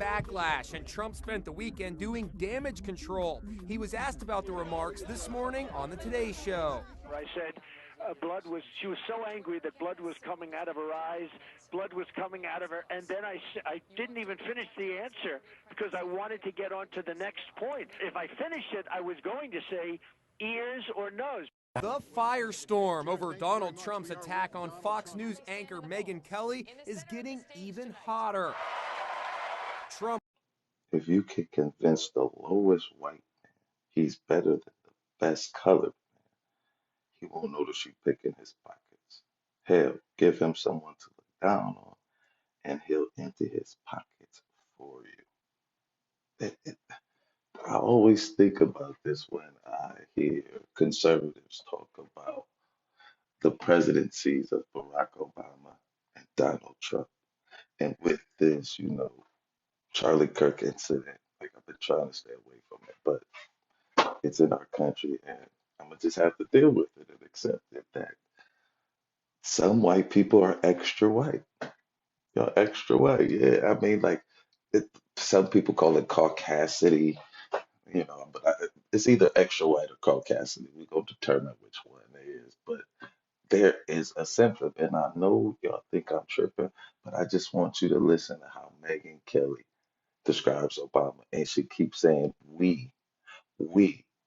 backlash, and Trump spent the weekend doing damage control. He was asked about the remarks this morning on the Today Show. I said she was so angry that blood was coming out of her eyes, blood was coming out of her, and then I didn't even finish the answer because I wanted to get on to the next point. If I finished it, I was going to say ears or nose. The firestorm over Donald Trump's attack on Fox News anchor Megyn Kelly is getting even hotter. Trump. If you can convince the lowest white man he's better than the best colored, he won't notice you picking his pockets. Hell, give him someone to look down on, and he'll empty his pockets for you. I always think about this when I hear conservatives talk about the presidencies of Barack Obama and Donald Trump. And with this, Charlie Kirk incident, like I've been trying to stay away from it, but it's in our country, and I'm gonna just have to deal with it and accept it that some white people are extra white. Extra white. Yeah, I mean, like, it, some people call it caucasity, but it's either extra white or caucasity. We go determine which one it is, but there is a symptom, and I know y'all think I'm tripping, but I just want you to listen to how Megyn Kelly describes Obama, and she keeps saying we.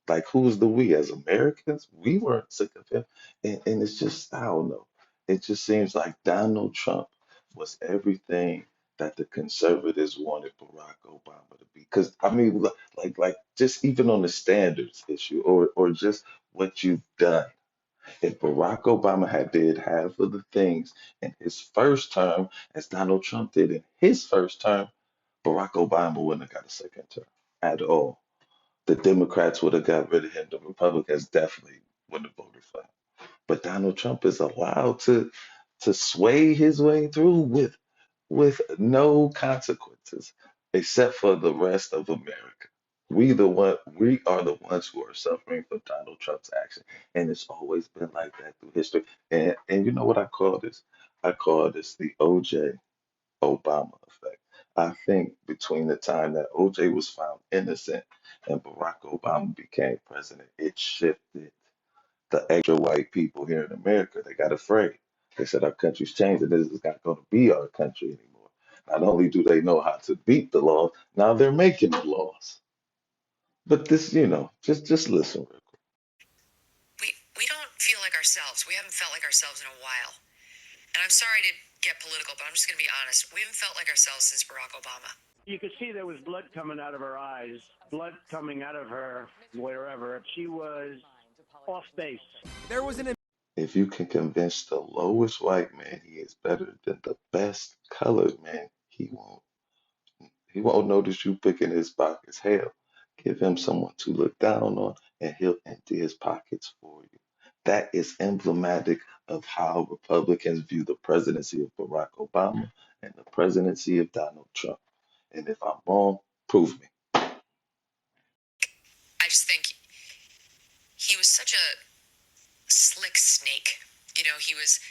Like, who's the we? As Americans, we weren't sick of him. And it's just, I don't know. It just seems like Donald Trump was everything that the conservatives wanted Barack Obama to be. Because, I mean, like just even on the standards issue or just what you've done. If Barack Obama had did half of the things in his first term as Donald Trump did in his first term, Barack Obama wouldn't have got a second term at all. The Democrats would have got rid of him. The Republicans definitely wouldn't have voted for him. But Donald Trump is allowed to sway his way through with no consequences, except for the rest of America. We are the ones who are suffering from Donald Trump's action. And it's always been like that through history. And you know what I call this? I call this the OJ Obama effect. I think between the time that OJ was found innocent and Barack Obama became president, it shifted the extra white people here in America. They got afraid. They said our country's changing. This is not going to be our country anymore. Not only do they know how to beat the laws, now they're making the laws. But this, just listen real quick. We don't feel like ourselves. We haven't felt like ourselves in a while. And I'm sorry to get political, but I'm just going to be honest. We haven't felt like ourselves since Barack Obama. You could see there was blood coming out of her eyes, blood coming out of her wherever. She was off base. There was an. If you can convince the lowest white man he is better than the best colored man, he won't notice you picking his pockets. Hell, give him someone to look down on, and he'll empty his pockets for you. That is emblematic of how Republicans view the presidency of Barack Obama and the presidency of Donald Trump. And if I'm wrong, prove me. I just think he was such a slick snake. He was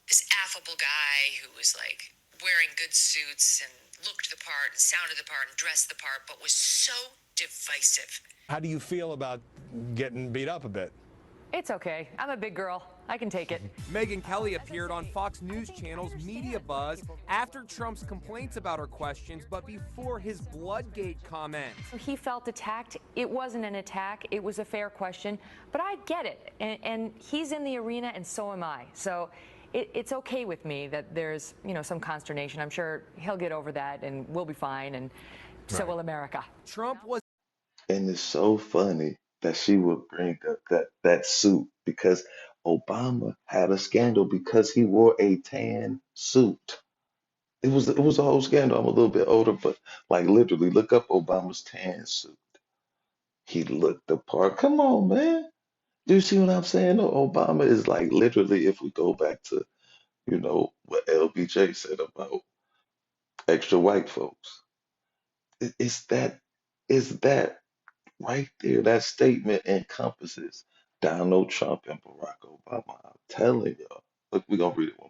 this affable guy who was like wearing good suits and looked the part and sounded the part and dressed the part, but was so divisive. How do you feel about getting beat up a bit? It's okay. I'm a big girl. I can take it. Megyn Kelly appeared on Fox News Channel's Media Buzz after Trump's complaints about her questions, but before his Bloodgate comments. He felt attacked. It wasn't an attack. It was a fair question, but I get it. And he's in the arena, and so am I. So it's okay with me that there's, some consternation. I'm sure he'll get over that, and we'll be fine, and so will America. Trump was. And it's so funny that she would bring up that suit because Obama had a scandal because he wore a tan suit. It was a whole scandal. I'm a little bit older, but like literally look up Obama's tan suit. He looked the part. Come on, man. Do you see what I'm saying? No, Obama is like literally, if we go back to, what LBJ said about extra white folks. It's that right there. That statement encompasses Donald Trump and Barack Obama. I'm telling y'all. Look, we're gonna read it one